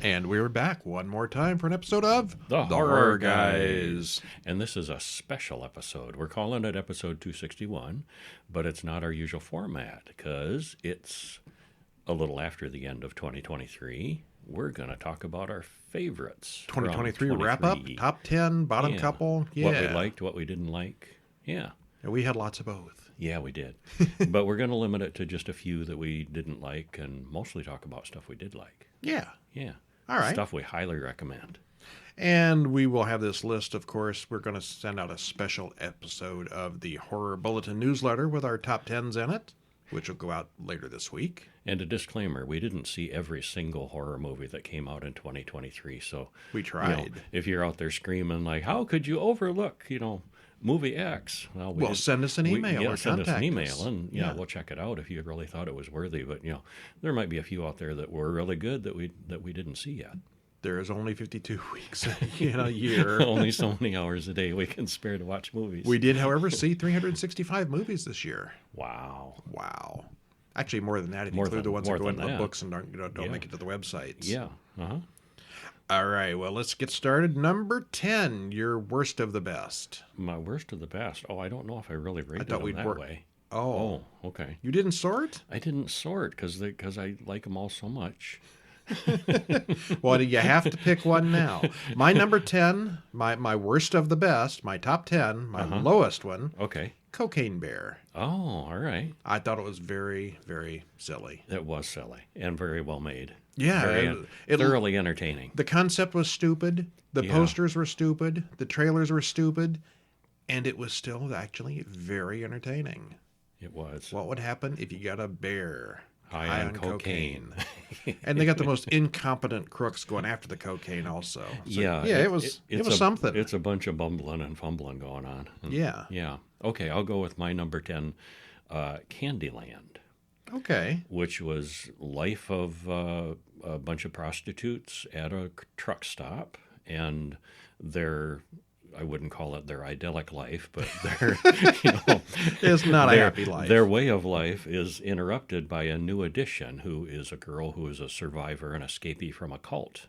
And we're back one more time for an episode of The Horror Guys. And this is a special episode. We're calling it episode 261, but it's not our usual format because it's a little after the end of 2023. We're going to talk about our favorites. 2023 wrap-up, top 10, bottom couple. Yeah. What we liked, what we didn't like. Yeah. And we had lots of both. Yeah, we did. But we're going to limit it to just a few that we didn't like and mostly talk about stuff we did like. Yeah. Yeah. All right. Stuff we highly recommend. And we will have this list, of course. We're going to send out a special episode of the Horror Bulletin newsletter with our top 10s in it, which will go out later this week. And a disclaimer, we didn't see every single horror movie that came out in 2023. So we tried. You know, if you're out there screaming like, how could you overlook, movie X? Well, send us an email or send us an email, us. and we'll check it out if you really thought it was worthy. But there might be a few out there that were really good that we didn't see yet. There is only 52 weeks in a year. Only so many hours a day we can spare to watch movies. We did, however, see 365 movies this year. Wow. Actually, more than that if you include the ones that go into the books and don't make it to the websites. Yeah. Uh-huh. All right, well, let's get started. Number 10, your worst of the best. My worst of the best? Oh, I don't know if I really rated them that way. Oh, okay. You didn't sort? I didn't sort because I like them all so much. Well, you have to pick one now. My number 10, my worst of the best, my top 10, my lowest one. Okay. Cocaine Bear. Oh, all right. I thought it was very, very silly. It was silly and very well made. Yeah. Thoroughly entertaining. The concept was stupid. The posters were stupid. The trailers were stupid. And it was still actually very entertaining. It was. What would happen if you got a bear high on cocaine? And they got the most incompetent crooks going after the cocaine also. So, it was something. It's a bunch of bumbling and fumbling going on. And, yeah. Okay, I'll go with my number 10, Candyland. Okay. Which was life of a bunch of prostitutes at a truck stop, and I wouldn't call it their idyllic life, but it's not a happy life. Their way of life is interrupted by a new addition who is a girl who is a survivor and escapee from a cult.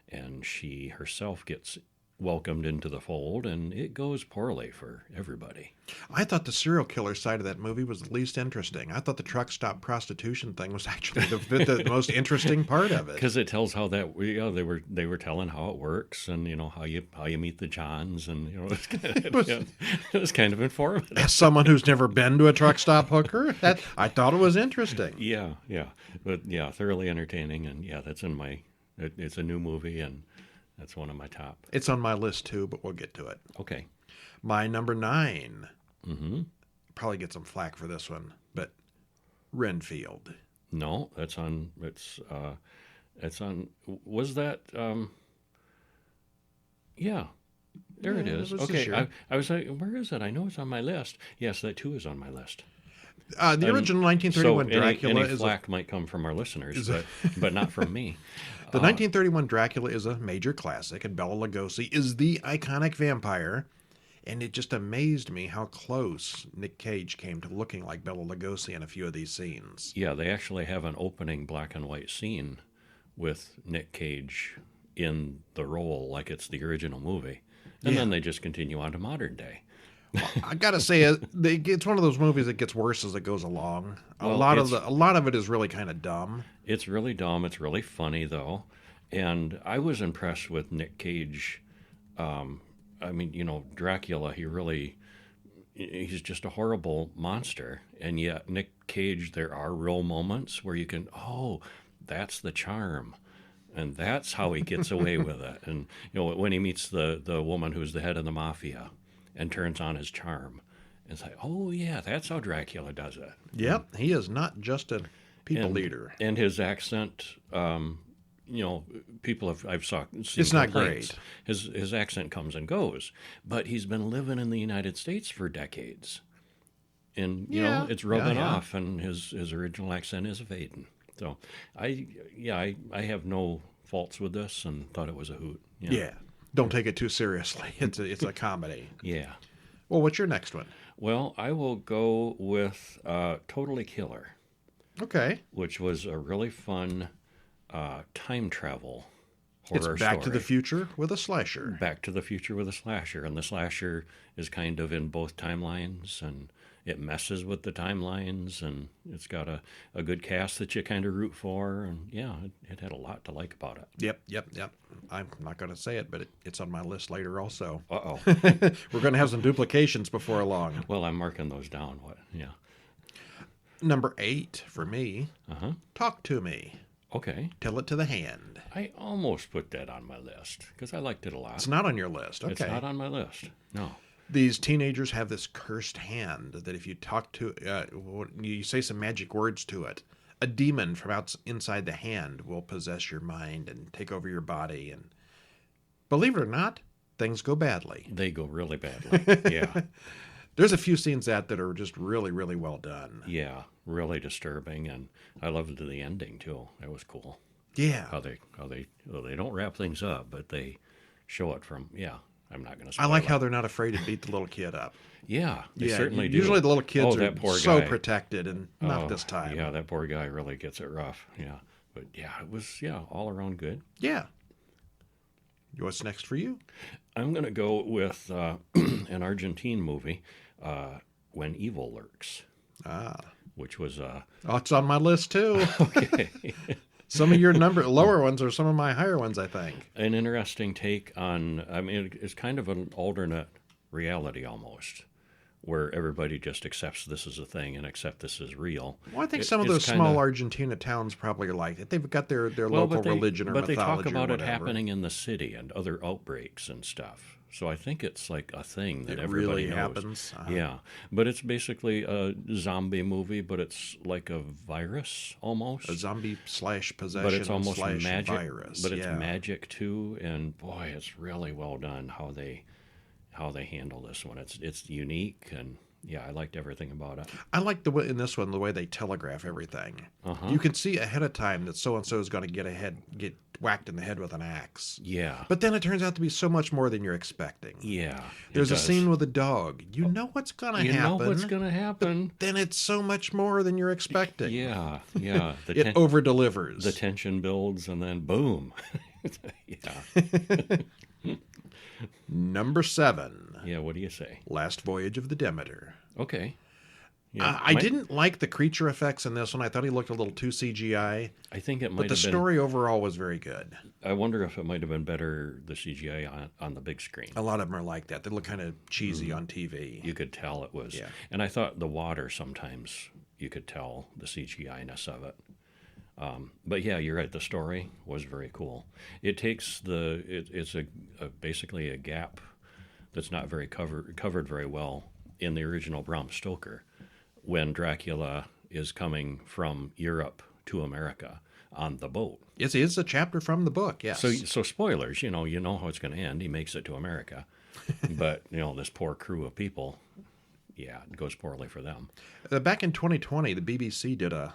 And she herself gets welcomed into the fold, and it goes poorly for everybody. I thought the serial killer side of that movie was the least interesting. I thought the truck stop prostitution thing was actually the most interesting part of it, because it tells how that they were telling how it works, and how you meet the Johns, and it was kind of informative. As someone who's never been to a truck stop hooker, I thought it was interesting. Yeah, but thoroughly entertaining, and that's in my. It's a new movie, and that's one of my top. It's on my list too, but we'll get to it. Okay. My number 9. Mm-hmm. Probably get some flack for this one, but Renfield. No, that's on. It's on. Was that? Yeah. There it is. Okay. I was like, where is it? I know it's on my list. Yes, that too is on my list. The original 1931 Dracula any flack might come from our listeners, but not from me. The 1931 Dracula is a major classic, and Bela Lugosi is the iconic vampire. And it just amazed me how close Nick Cage came to looking like Bela Lugosi in a few of these scenes. Yeah, they actually have an opening black and white scene with Nick Cage in the role like it's the original movie. And then they just continue on to modern day. Well, I gotta say, it's one of those movies that gets worse as it goes along. A lot of it is really kind of dumb. It's really dumb. It's really funny though, and I was impressed with Nick Cage. Dracula. He's just a horrible monster, and yet Nick Cage. There are real moments where you can, that's the charm. And that's how he gets away with it. And when he meets the woman who's the head of the mafia, and turns on his charm. It's like, that's how Dracula does it. Yep, he is not just a people leader. And his accent, people I've seen it's not great. His accent comes and goes, but he's been living in the United States for decades, and it's rubbing off, and his original accent is fading. So I have no faults with this, and thought it was a hoot. Yeah. Don't take it too seriously. It's a comedy. Yeah. Well, what's your next one? Well, I will go with Totally Killer. Okay. Which was a really fun time travel horror It's Back story. to the Future with a slasher. Back to the Future with a slasher, and the slasher is kind of in both timelines, and it messes with the timelines, and it's got a good cast that you kind of root for, and yeah, it had a lot to like about it. Yep. I'm not going to say it, but it's on my list later also. Uh-oh. We're going to have some duplications before long. Well, I'm marking those down. Yeah. Number 8 for me, Uh-huh. Talk to Me. Okay. Tell it to the hand. I almost put that on my list because I liked it a lot. It's not on your list. Okay. It's not on my list. No. These teenagers have this cursed hand that if you talk to, you say some magic words to it, a demon from inside the hand will possess your mind and take over your body. And believe it or not, things go badly. They go really badly. Yeah. There's a few scenes that are just really, really well done. Yeah. Really disturbing, and I loved the ending too. That was cool. Yeah. How they don't wrap things up, but they show it from. Yeah. I'm not going to. I like how they're not afraid to beat the little kid up. Yeah, they certainly do. Usually the little kids that are poor so guy. protected, and not this time. Yeah, that poor guy really gets it rough. Yeah, but yeah, it was all around good. Yeah. What's next for you? I'm going to go with an Argentine movie, When Evil Lurks, which was it's on my list too. okay. Some of your lower ones are some of my higher ones, I think. An interesting take on. I mean, it's kind of an alternate reality almost, where everybody just accepts this is a thing and accept this is real. Well, I think some of those small Argentina towns probably are like it. They've got their local religion or mythology. But they talk about or it happening in the city and other outbreaks and stuff. So I think it's like a thing that everybody really knows. happens. Yeah, but it's basically a zombie movie, but it's like a virus almost. A zombie / possession. But it's almost / magic. virus. But it's magic too, and boy, it's really well done how they handle this one. It's unique, and yeah, I liked everything about it. I like the way in this one the way they telegraph everything. You can see ahead of time that so and so is going to get whacked in the head with an axe. Yeah. But then it turns out to be so much more than you're expecting. Yeah. There's a scene with a dog. You know what's going to happen. You know what's going to happen. Then it's so much more than you're expecting. Yeah. It over-delivers. The tension builds, and then boom. Yeah. Number 7. Yeah, what do you say? Last Voyage of the Demeter. Okay. Yeah, I didn't like the creature effects in this one. I thought he looked a little too CGI. I think it might have been. But the story overall was very good. I wonder if it might have been better, the CGI on the big screen. A lot of them are like that. They look kind of cheesy on TV. You could tell it was. Yeah. And I thought the water sometimes you could tell the CGI-ness of it. But yeah, you're right. The story was very cool. It takes it's basically a gap that's not very covered very well in the original Bram Stoker, when Dracula is coming from Europe to America on the boat. It's a chapter from the book. Yes. So spoilers. You know how it's going to end. He makes it to America, but this poor crew of people, yeah, it goes poorly for them. Back in 2020, the BBC did a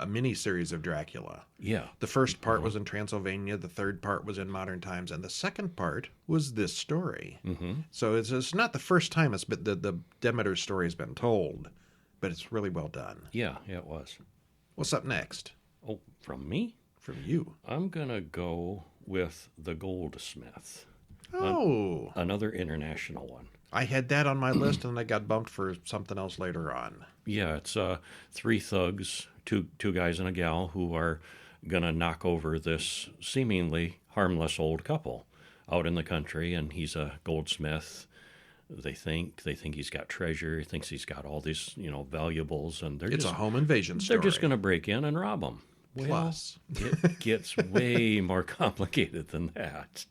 mini series of Dracula. Yeah. The first part was in Transylvania, the third part was in modern times, and the second part was this story. So it's not the first time the Demeter story has been told, but it's really well done. Yeah, it was. What's up next? Oh, from me? From you. I'm gonna go with The Goldsmith. Oh. Another international one. I had that on my list, and I got bumped for something else later on. Yeah, it's 3 thugs, two guys and a gal, who are going to knock over this seemingly harmless old couple out in the country, and he's a goldsmith. They think he's got treasure. He thinks he's got all these, valuables, and It's a home invasion story. They're just going to break in and rob him. Plus. It gets way more complicated than that.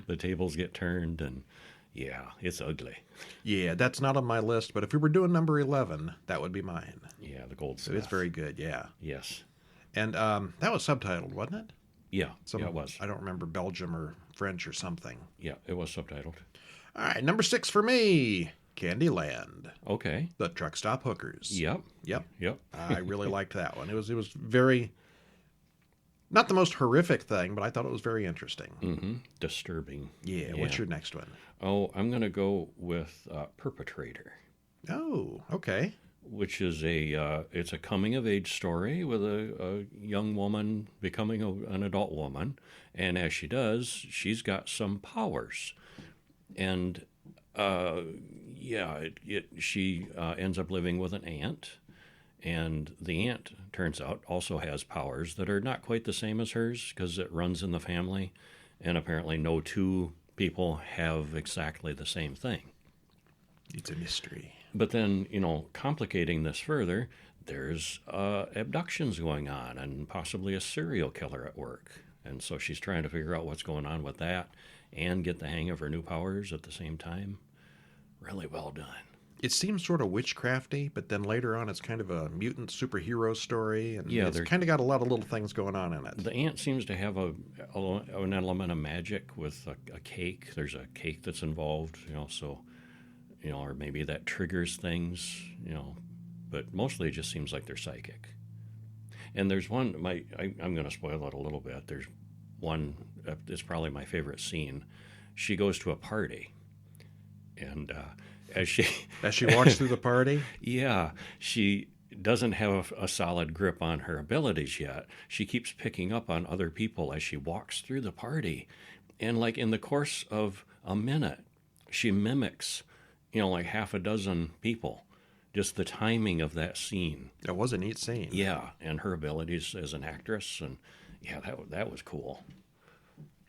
The tables get turned, and yeah, it's ugly. Yeah, that's not on my list, but if we were doing number 11, that would be mine. Yeah, The Goldsmith. So it's very good, yeah. Yes. And that was subtitled, wasn't it? Yeah, it was. I don't remember, Belgium or French or something. Yeah, it was subtitled. All right, number 6 for me, Candyland. Okay. The Truck Stop Hookers. Yep. I really liked that one. It was very, not the most horrific thing, but I thought it was very interesting. Mm-hmm. Disturbing. Yeah. What's your next one? Oh, I'm going to go with Perpetrator. Oh, okay. which is it's a coming of age story with a young woman becoming an adult woman, and as she does, she's got some powers, and she ends up living with an aunt, and the aunt turns out also has powers that are not quite the same as hers because it runs in the family, and apparently no two people have exactly the same thing. It's a mystery. But then, complicating this further, there's abductions going on and possibly a serial killer at work. And so she's trying to figure out what's going on with that and get the hang of her new powers at the same time. Really well done. It seems sort of witchcrafty, but then later on it's kind of a mutant superhero story, and Yeah, it's kind of got a lot of little things going on in it. The aunt seems to have an element of magic with a cake. There's a cake that's involved, or maybe that triggers things, but mostly it just seems like they're psychic. And there's one, I'm going to spoil it a little bit. There's one, it's probably my favorite scene. She goes to a party, and as she walks through the party, yeah, she doesn't have a solid grip on her abilities yet. She keeps picking up on other people as she walks through the party, and like in the course of a minute, she mimics, like half a dozen people. Just the timing of that scene. That was a neat scene. Yeah, and her abilities as an actress, and yeah, that was cool.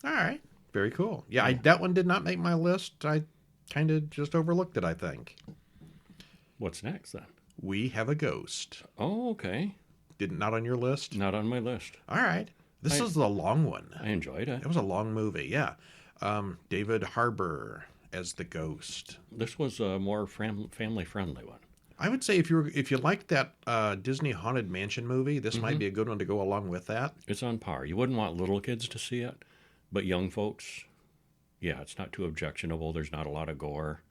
All right, very cool. Yeah, that one did not make my list. I kind of just overlooked it, I think. What's next then? We Have a Ghost. Oh, okay. Not on your list? Not on my list. All right. This is the long one. I enjoyed it. It was a long movie, yeah. David Harbour as the ghost. This was a more family-friendly one. I would say if you liked that Disney Haunted Mansion movie, this might be a good one to go along with that. It's on par. You wouldn't want little kids to see it, but young folks, yeah, it's not too objectionable. There's not a lot of gore.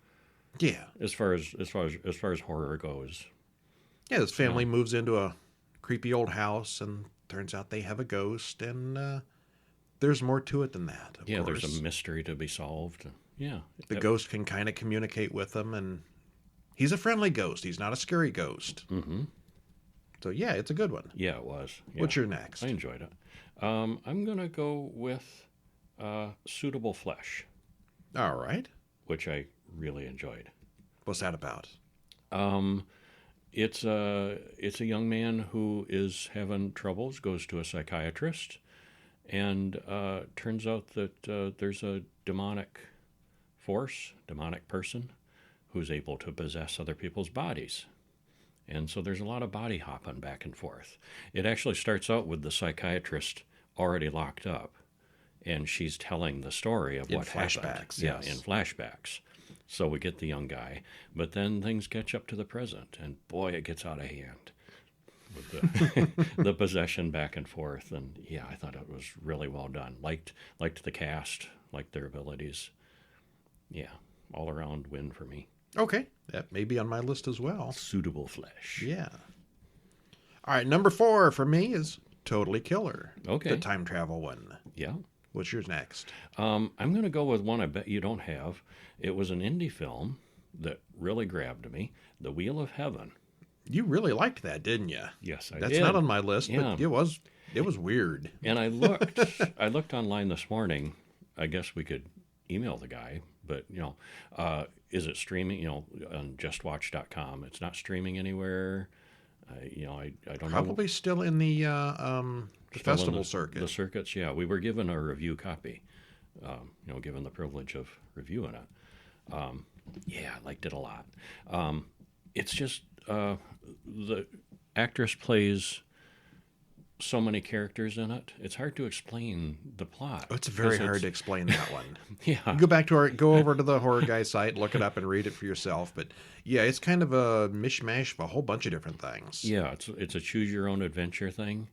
Yeah. As far as horror goes. Yeah, this family moves into a creepy old house, and turns out they have a ghost, and there's more to it than that. Of course. There's a mystery to be solved. Yeah. The ghost can kind of communicate with them, and he's a friendly ghost. He's not a scary ghost. Mm-hmm. So, yeah, it's a good one. Yeah, it was. Yeah. What's your next? I enjoyed it. I'm going to go with Suitable Flesh. All right. Which I really enjoyed. What's that about? It's a young man who is having troubles, goes to a psychiatrist, and turns out that there's a demonic person who's able to possess other people's bodies. And so there's a lot of body hopping back and forth. It actually starts out with the psychiatrist already locked up, and she's telling the story of what happened. Flashbacks, Yeah, yes. in flashbacks. So we get the young guy, but then things catch up to the present, and boy, it gets out of hand with the possession back and forth. And yeah, I thought it was really well done. Liked the cast, liked their abilities. Yeah, all around win for me. Okay, that may be on my list as well. Suitable Flesh. Yeah. All right, number 4 for me is Totally Killer. Okay. The time travel one. Yeah. What's yours next? I'm going to go with one I bet you don't have. It was an indie film that really grabbed me, The Wheel of Heaven. You really liked that, didn't you? Yes, I That's did. not on my list, Yeah. but it was weird. And I looked online this morning. I guess we could email the guy, but is it streaming? On JustWatch.com. It's not streaming anywhere. I don't know. Probably still in the festival circuit. The circuits, yeah. We were given a review copy. Given the privilege of reviewing it. Yeah, I liked it a lot. It's just the actress plays so many characters in it. It's hard to explain the plot. It's very hard to explain that one. Yeah. Go over to the Horror Guy site, look it up, and read it for yourself. But yeah, it's kind of a mishmash of a whole bunch of different things. Yeah, it's a choose your own adventure thing.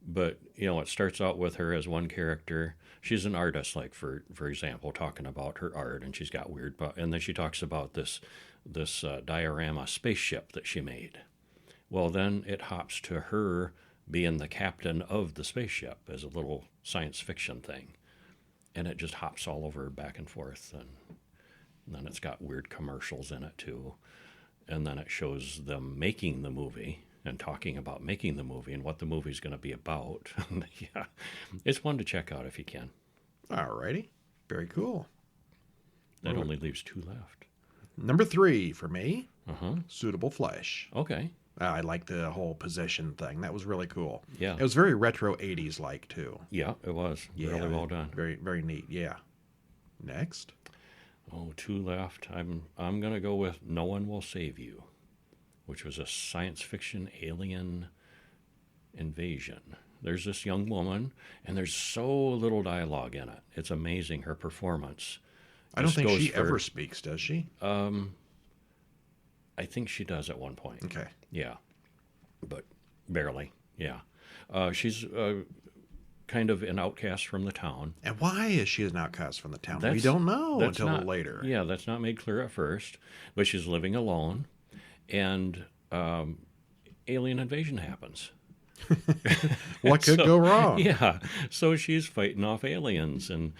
But it starts out with her as one character. She's an artist, like for example, talking about her art, and she's got weird. And then she talks about this diorama spaceship that she made. Well, then it hops to her being the captain of the spaceship as a little science fiction thing, and it just hops all over back and forth, and then it's got weird commercials in it too. and then it shows them making the movie and talking about making the movie and what the movie's going to be about. Yeah, it's one to check out if you can. All righty. Very cool. That only leaves 2 left. Number 3 for me, Uh-huh. Suitable Flesh. Okay. I like the whole possession thing. That was really cool. Yeah. It was very retro 80s like too. Yeah, it was. Yeah. Really well done. Very, very neat. Yeah. Next. Oh, 2 left. I'm going to go with No One Will Save You, which was a science fiction alien invasion. There's this young woman, and there's so little dialogue in it. It's amazing, her performance. I don't Just think goes she for- ever speaks, does she? I think she does at one point. Okay. Yeah, but barely. Yeah. She's kind of an outcast from the town. And why is she an outcast from the town? We That's- don't know that's until not- later. Yeah, that's not made clear at first, but she's living alone, and alien invasion happens. What could go wrong? Yeah, so she's fighting off aliens, and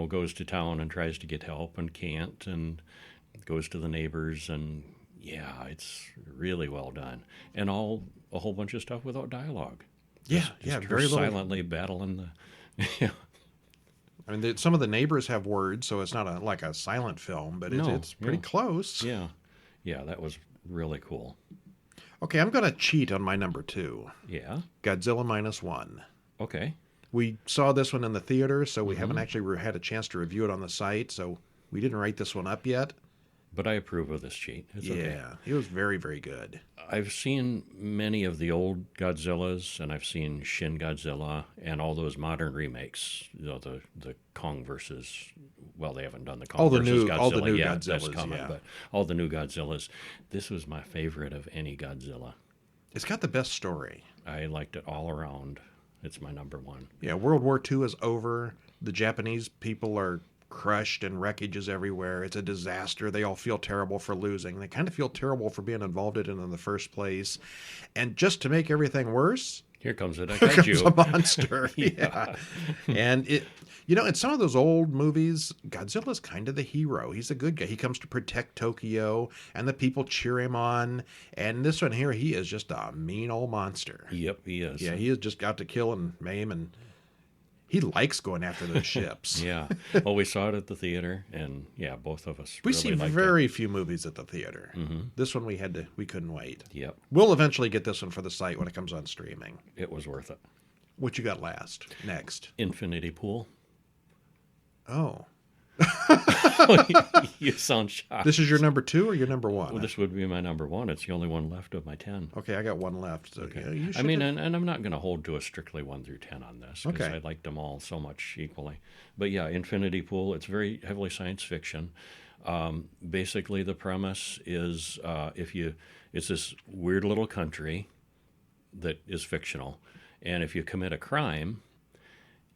goes to town and tries to get help and can't, and goes to the neighbors, and yeah, it's really well done, and a whole bunch of stuff without dialogue. Yeah, Just her very little. silently battling the. Yeah. I mean, some of the neighbors have words, so it's not like a silent film, but No, it's pretty yeah. close. Yeah, that was really cool. Okay, I'm going to cheat on my number 2, Yeah. Godzilla Minus One. Okay. We saw this one in the theater, so we haven't actually had a chance to review it on the site, so we didn't write this one up yet. But I approve of this cheat. It's okay. Yeah, it was very, very good. I've seen many of the old Godzillas, and I've seen Shin Godzilla and all those modern remakes. The Kong versus, well, they haven't done the Kong versus Godzilla all the new yet. That's Godzillas, coming, yeah. but all the new Godzillas. This was my favorite of any Godzilla. It's got the best story. I liked it all around. It's my number 1. Yeah, World War II is over. The Japanese people are crushed and wreckage is everywhere. It's a disaster. They all feel terrible for losing. They kind of feel terrible for being involved in it in the first place. And just to make everything worse, Here comes a here comes kaiju. a monster. Yeah. And in some of those old movies, Godzilla's kind of the hero. He's a good guy. He comes to protect Tokyo, and the people cheer him on. And this one here, he is just a mean old monster. Yep, he is. Yeah, he is just out to kill and maim, and he likes going after those ships. Yeah. Well, we saw it at the theater, and yeah, both of us We really see liked very few movies at the theater. Mm-hmm. This one we couldn't wait. it. Yep, We'll eventually get this one for the site when it comes on streaming. it was worth it. What you got next? Infinity Pool. Oh, You sound shocked. this is your number 2 or your number 1? Well, this would be my number 1. It's the only one left of my 10. Okay, I got one left. So yeah, you I should mean, have- and I'm not going to hold to a strictly 1 through 10 on this because Okay. I liked them all so much equally. But yeah, Infinity Pool, it's very heavily science fiction. Basically, the premise is it's this weird little country that is fictional, and if you commit a crime,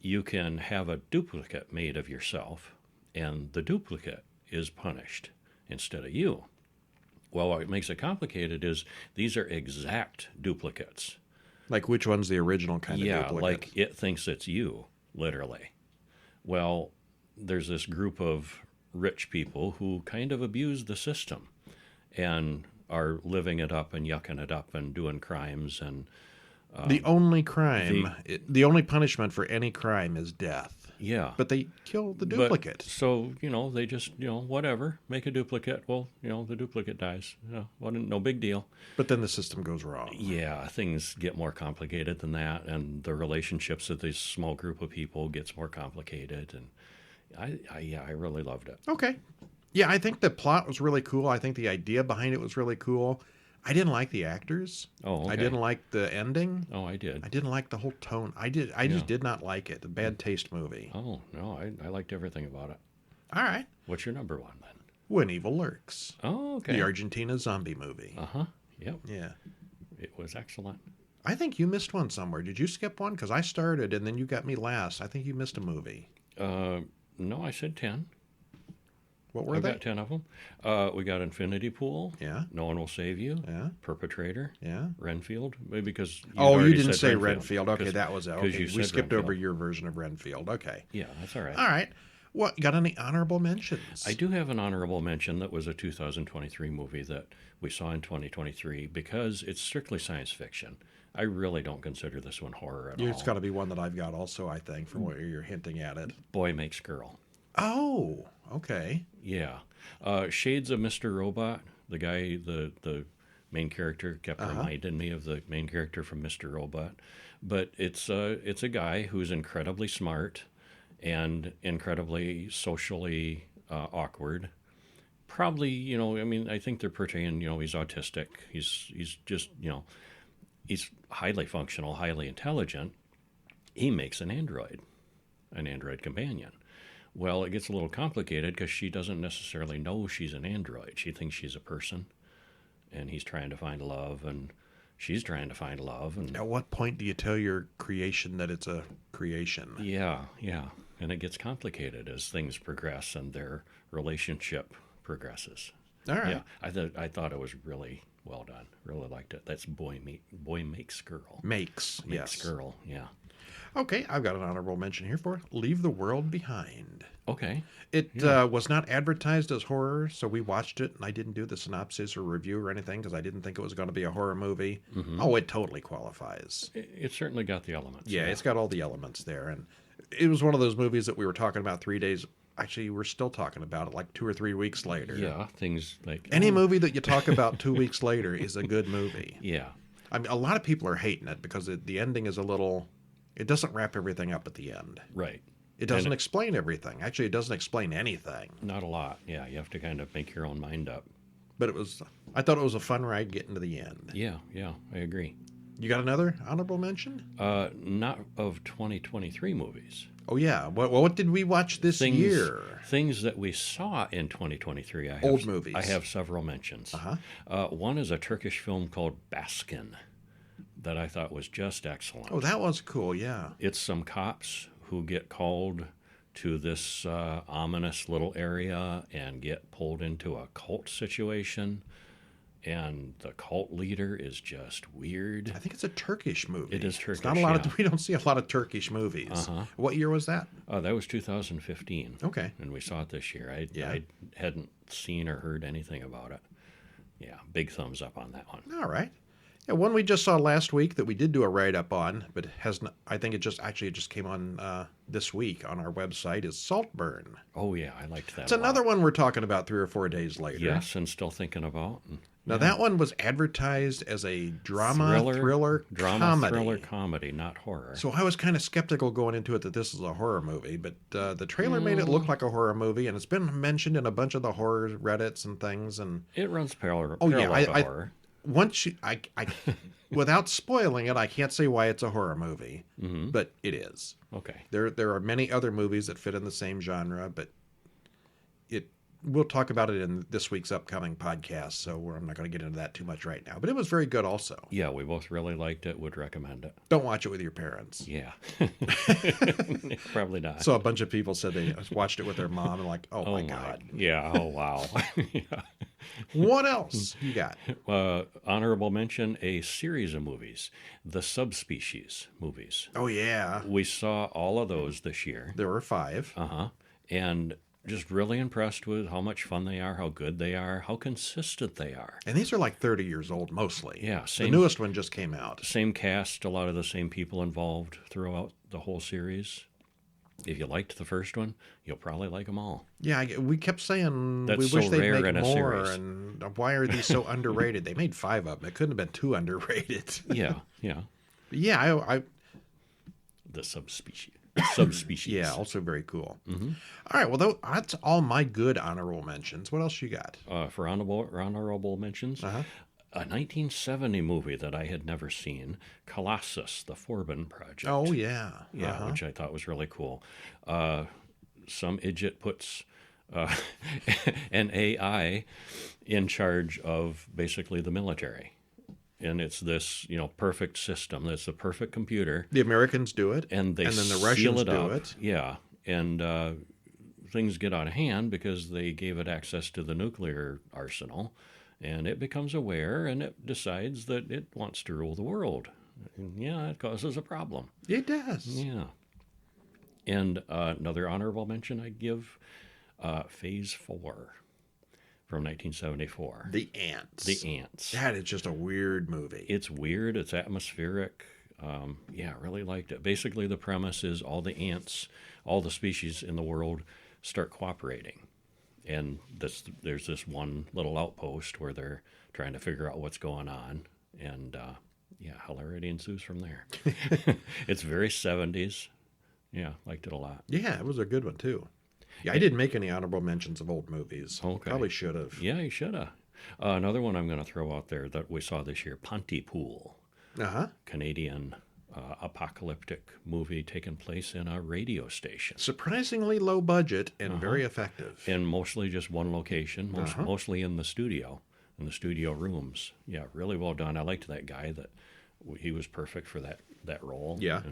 you can have a duplicate made of yourself, and the duplicate is punished instead of you. Well, what makes it complicated is these are exact duplicates. like which one's the original kind of Yeah, duplicate? like it thinks it's you, literally. Well, there's this group of rich people who kind of abuse the system and are living it up and yucking it up and doing crimes. And the only crime, the only punishment for any crime is death. yeah. But they kill the But- duplicate. so, they just, whatever, make a duplicate. Well, the duplicate dies. No big deal. But then the system goes wrong. Yeah, things get more complicated than that, and the relationships of this small group of people gets more complicated, and I really loved it. Okay. Yeah, I think the plot was really cool. I think the idea behind it was really cool. I didn't like the actors. Oh, okay. I didn't like the ending. Oh, I did. I didn't like the whole tone. I just did not like it. A bad taste movie. Oh, no, I liked everything about it. All right. What's your number 1 then? When Evil Lurks. Oh, okay. The Argentina zombie movie. Uh-huh. Yep. Yeah. It was excellent. I think you missed one somewhere. Did you skip one? Because I started and then you got me last. I think you missed a movie. No, I said 10. What were I've they? got 10 of them. We got Infinity Pool. Yeah. No One Will Save You. Yeah. Perpetrator. Yeah. Renfield. Maybe because You didn't say Renfield. Okay, that was it. 'cause Okay, you we said skipped Renfield. over your version of Renfield. Okay. Yeah, that's all right. All right. What, you got any honorable mentions? I do have an honorable mention that was a 2023 movie that we saw in 2023 because it's strictly science fiction. I really don't consider this one horror at all. It's got to be one that I've got also, I think, from what you're hinting at it. Boy Makes Girl. Oh, okay. Yeah. Shades of Mr. Robot. The guy, the main character kept reminding me of the main character from Mr. Robot. But it's a guy who's incredibly smart and incredibly socially awkward. Probably, I mean, I think they're portraying, he's autistic. He's just, he's highly functional, highly intelligent. He makes an android companion. Well, it gets a little complicated because she doesn't necessarily know she's an android. She thinks she's a person, and he's trying to find love, and she's trying to find love. And at what point do you tell your creation that it's a creation? Yeah. And it gets complicated as things progress and their relationship progresses. All right. Yeah, I thought it was really well done. Really liked it. That's Boy Makes Girl. Makes Makes Girl, yeah. Okay, I've got an honorable mention here for Leave the World Behind. Okay. It was not advertised as horror, so we watched it, and I didn't do the synopsis or review or anything because I didn't think it was going to be a horror movie. Mm-hmm. Oh, it totally qualifies. It certainly got the elements. Yeah, it's got all the elements there, and it was one of those movies that we were talking about 3 days. Actually, we're still talking about it like 2 or 3 weeks later. Yeah, things like... Any movie that you talk about 2 weeks later is a good movie. Yeah. I mean, a lot of people are hating it because the ending is a little... It doesn't wrap everything up at the end. Right. It doesn't explain everything. Actually, it doesn't explain anything. Not a lot. Yeah, you have to kind of make your own mind up. But I thought it was a fun ride getting to the end. Yeah, I agree. You got another honorable mention? Not of 2023 movies. Oh, yeah. What did we watch this year? Things that we saw in 2023. Old movies. I have several mentions. One is a Turkish film called Baskin that I thought was just excellent. Oh, that was cool, yeah. It's some cops who get called to this ominous little area and get pulled into a cult situation. And the cult leader is just weird. I think it's a Turkish movie. It is Turkish. It's not a lot of. We don't see a lot of Turkish movies. What year was that? That was 2015. Okay. And we saw it this year. I hadn't seen or heard anything about it. Yeah, big thumbs up on that one. All right. Yeah, one we just saw last week that we did do a write up on, but hasn't. I think it just came on this week on our website is Saltburn. Oh yeah, I liked that. It's another one we're talking about 3 or 4 days later. Yes, and still thinking about. Now, that one was advertised as a thriller comedy, not horror. So I was kind of skeptical going into it that this is a horror movie, but the trailer made it look like a horror movie, and it's been mentioned in a bunch of the horror Reddits and things. And it runs parallel to horror. Without spoiling it, I can't say why it's a horror movie, but it is. Okay. There are many other movies that fit in the same genre, but we'll talk about it in this week's upcoming podcast, so I'm not going to get into that too much right now. But it was very good also. Yeah, we both really liked it, would recommend it. Don't watch it with your parents. Yeah. Probably not. So a bunch of people said they watched it with their mom and like, oh my God. Yeah, oh wow. Yeah. What else you got? Honorable mention, a series of movies, the Subspecies movies. Oh, yeah. We saw all of those this year. There were 5. And just really impressed with how much fun they are, how good they are, how consistent they are. And these are like 30 years old mostly. Yeah. The newest one just came out. Same cast, a lot of the same people involved throughout the whole series. If you liked the first one, you'll probably like them all. Yeah, we kept saying That's we so wish they'd rare make in a more, series. and why are these so underrated? They made 5 of them. It couldn't have been too underrated. Yeah. Yeah, I the Subspecies. Yeah, also very cool. All right, well, that's all my good honorable mentions. What else you got? For honorable mentions, a 1970 movie that I had never seen, Colossus, The Forbin Project. Oh, yeah. Yeah, which I thought was really cool. Some idiot puts an AI in charge of basically the military. And it's this, perfect system. It's a perfect computer. The Americans do it, and then the Russians do it. Yeah, and things get out of hand because they gave it access to the nuclear arsenal, and it becomes aware, and it decides that it wants to rule the world. And, yeah, it causes a problem. It does. Yeah. And another honorable mention I give Phase 4 from 1974. The Ants. The Ants. That is just a weird movie. It's weird. It's atmospheric. Yeah, really liked it. Basically, the premise is all the ants, all the species in the world start cooperating. And there's this one little outpost where they're trying to figure out what's going on. And, yeah, hilarity ensues from there. It's very 70s. Yeah, liked it a lot. Yeah, it was a good one, too. Yeah, I didn't make any honorable mentions of old movies. Okay. Probably should have. Yeah, you should have. Another one I'm going to throw out there that we saw this year, Pontypool. Uh-huh. Canadian apocalyptic movie taking place in a radio station. Surprisingly low budget and very effective. In mostly just one location, mostly in the studio rooms. Yeah, really well done. I liked that guy. He was perfect for that role. Yeah.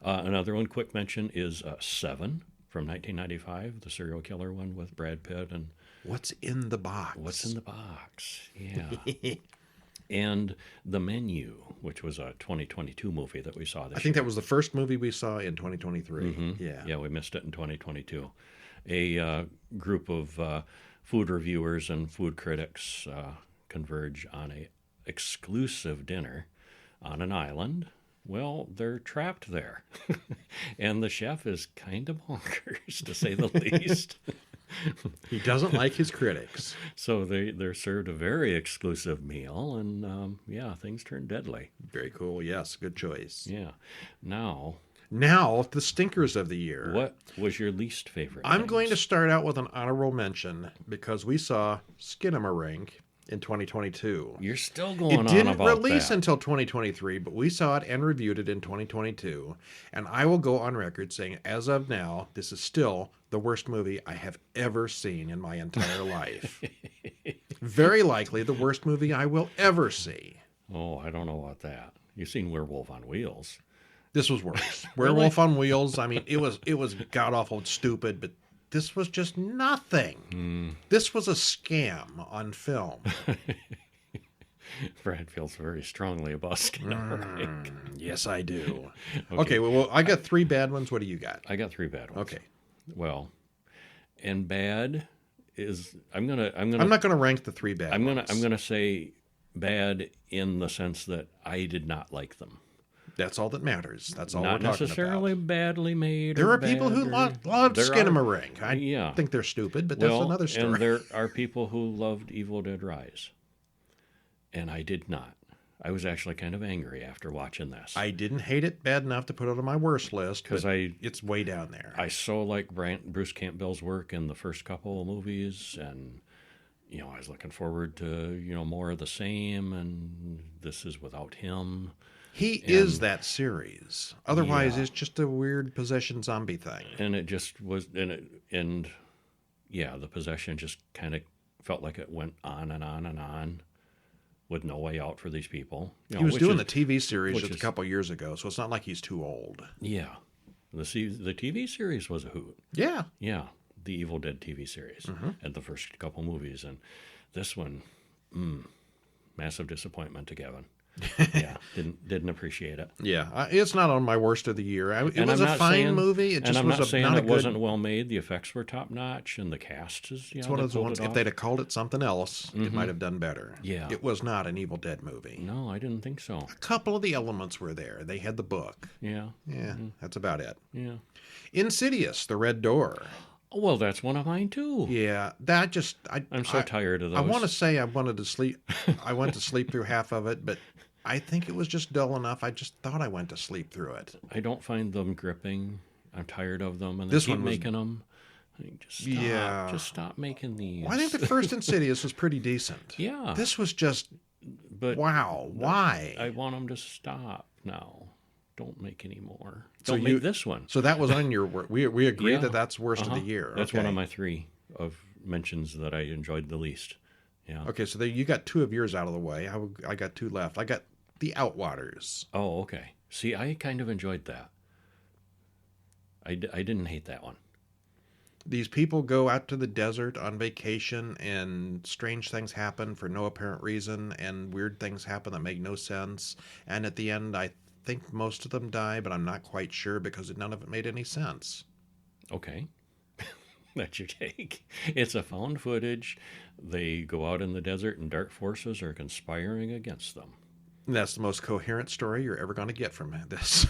Another one, quick mention, is Seven from 1995, the serial killer one with Brad Pitt. And What's in the Box? What's in the Box? Yeah. And The Menu, which was a 2022 movie that we saw this year. I think that was the first movie we saw in 2023. Mm-hmm. Yeah. Yeah, we missed it in 2022. A group of food reviewers and food critics converge on a exclusive dinner on an island. Well, they're trapped there. And the chef is kind of bonkers, to say the least. He doesn't like his critics. So they're served a very exclusive meal, and yeah, things turn deadly. Very cool. Yes, good choice. Yeah. Now, the stinkers of the year. what was your least favorite? I'm going to start out with an honorable mention because we saw Skinamarink in 2022. You're still going on It didn't about release that. until 2023, but we saw it and reviewed it in 2022. And I will go on record saying, as of now, this is still the worst movie I have ever seen in my entire life. Very likely the worst movie I will ever see. Oh, I don't know about that. You've seen Werewolf on Wheels. This was worse. Werewolf on Wheels. I mean, it was god awful and stupid, but this was just nothing. This was a scam on film. Brad feels very strongly about Skinamarink. Yes, I do. Okay, well, I got 3 bad ones. What do you got? I got 3 bad ones. Okay. Well, and bad is I'm not going to rank the 3 bad ones. I'm gonna say bad in the sense that I did not like them. That's all that matters. That's all Not we're talking about. necessarily badly made. There or are people who bad love there Skinamarink. I yeah. think they're stupid, but that's another story. And there are people who loved Evil Dead Rise. And I did not. I was actually kind of angry after watching this. I didn't hate it bad enough to put it on my worst list, because it's way down there. I so like Bruce Campbell's work in the first couple of movies, and I was looking forward to more of the same, and this is without him. He is that series. Otherwise, it's just a weird possession zombie thing. And it just was, and the possession just kind of felt like it went on and on and on, with no way out for these people. He was doing the TV series just a couple years ago, so it's not like he's too old. Yeah, the TV series was a hoot. Yeah, the Evil Dead TV series and the first couple movies, and this one, massive disappointment to Kevin. Yeah, didn't appreciate it. Yeah, it's not on my worst of the year. It was a fine movie. It just I'm was not saying not it a good... wasn't well made. The effects were top notch, and the cast is. It's one of those ones. If they'd have called it something else, it might have done better. Yeah, it was not an Evil Dead movie. No, I didn't think so. A couple of the elements were there. They had the book. Yeah, that's about it. Yeah, Insidious, The Red Door. Well, that's one of mine too. Yeah, that just I'm so tired of those. I want to say I wanted to sleep. I went to sleep through half of it, but I think it was just dull enough. I just thought I went to sleep through it. I don't find them gripping. I'm tired of them, and they keep making them. Just stop making these. Well, I think the first Insidious was pretty decent. Yeah, this was just. But wow, why? I want them to stop now. Don't make any more. So Don't make this one. So that was on your work. We agree that that's worst of the year. That's one of my 3 of mentions that I enjoyed the least. Yeah. Okay, so you got 2 of yours out of the way. I got 2 left. I got The Outwaters. Oh, okay. See, I kind of enjoyed that. I didn't hate that one. These people go out to the desert on vacation, and strange things happen for no apparent reason, and weird things happen that make no sense. And at the end, I think most of them die, but I'm not quite sure because none of it made any sense. Okay. That's your take. It's a found footage. They go out in the desert and dark forces are conspiring against them. And that's the most coherent story you're ever going to get from this.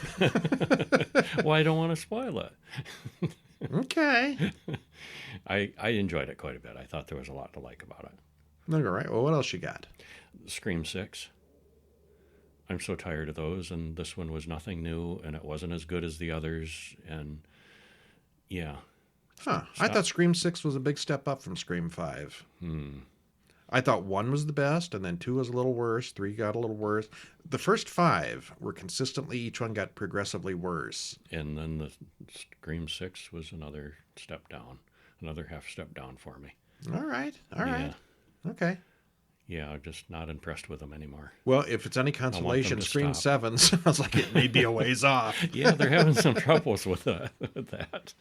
Well, I don't want to spoil it. Okay. I enjoyed it quite a bit. I thought there was a lot to like about it. All right. Well, what else you got? Scream 6. I'm so tired of those, and this one was nothing new, and it wasn't as good as the others, and yeah. Huh. I thought Scream 6 was a big step up from Scream 5. I thought 1 was the best, and then 2 was a little worse, 3 got a little worse. The first 5 were consistently, each one got progressively worse. And then the Scream 6 was another step down, another half step down for me. All right. Okay. Yeah, I'm just not impressed with them anymore. Well, if it's any consolation, Scream 7 sounds like it may be a ways off. Yeah, they're having some troubles with that.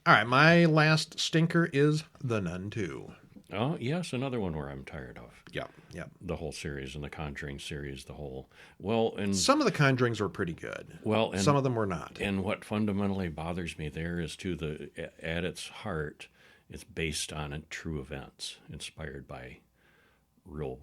All right, my last stinker is The Nun 2. Oh, yes, another one where I'm tired of. Yeah. The whole series and the Conjuring series, and some of the Conjurings were pretty good. Well, and some of them were not. And what fundamentally bothers me there is at its heart, it's based on true events, inspired by real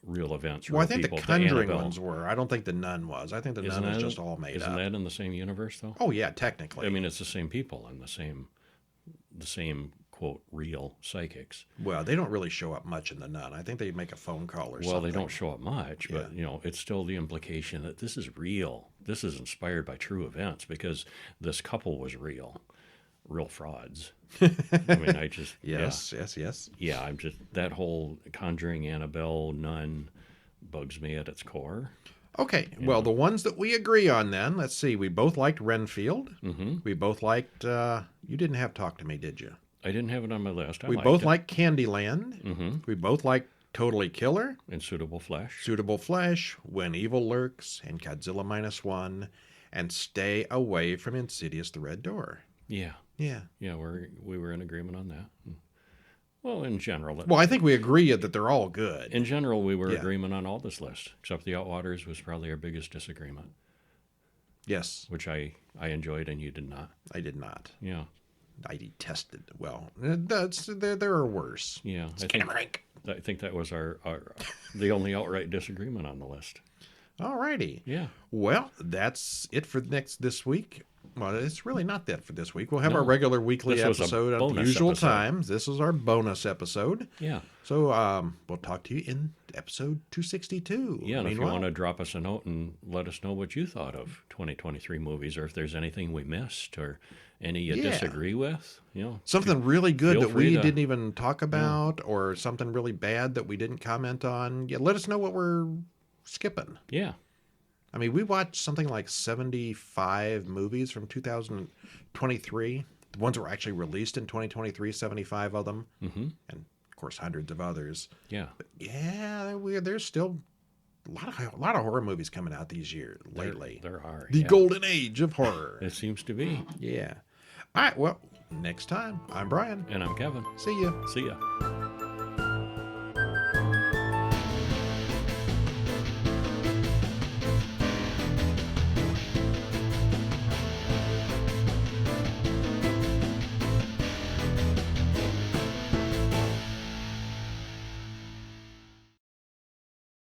events. Well, I think people. the Conjuring ones were. I don't think the Nun was. I think the Nun was just all made up. Isn't that in the same universe, though? Oh, yeah, technically. I mean, it's the same people and the same quote real psychics. Well, they don't really show up much in the Nun. I think they make a phone call or something. Well, they don't show up much, but it's still the implication that this is real. This is inspired by true events because this couple was real frauds. I mean, I just yes. Yeah, I'm just that whole Conjuring Annabelle Nun bugs me at its core. Okay, well, the ones that we agree on then, let's see. We both liked Renfield. Mm-hmm. We both liked, you didn't have Talk to Me, did you? I didn't have it on my list. We both liked Candyland. Mm-hmm. We both liked Totally Killer. And Suitable Flesh. Suitable Flesh, When Evil Lurks, and Godzilla Minus One, and Stay Away from Insidious The Red Door. Yeah. Yeah. Yeah, we were in agreement on that. Well, in general. Well, I think we agree that they're all good. In general, we were in agreement on all this list, except The Outwaters was probably our biggest disagreement. Yes. Which I enjoyed and you did not. I did not. Yeah. I detested. Well, there are worse. Yeah. I think that was our the only outright disagreement on the list. All righty. Yeah. Well, that's it for this week. Well, it's really not that for this week. We'll have our regular weekly episode at the usual times. This is our bonus episode. Yeah. So we'll talk to you in episode 262. Yeah, and if you want to drop us a note and let us know what you thought of 2023 movies, or if there's anything we missed or any you disagree with, something really good that we didn't even talk about, or something really bad that we didn't comment on. Yeah, let us know what we're skipping. Yeah. I mean, we watched something like 75 movies from 2023. The ones that were actually released in 2023, 75 of them. Mm-hmm. And, of course, hundreds of others. Yeah. But there's still a lot of horror movies coming out these years lately. There are. The golden age of horror. It seems to be. Yeah. All right, well, next time, I'm Brian. And I'm Kevin. See ya. See ya.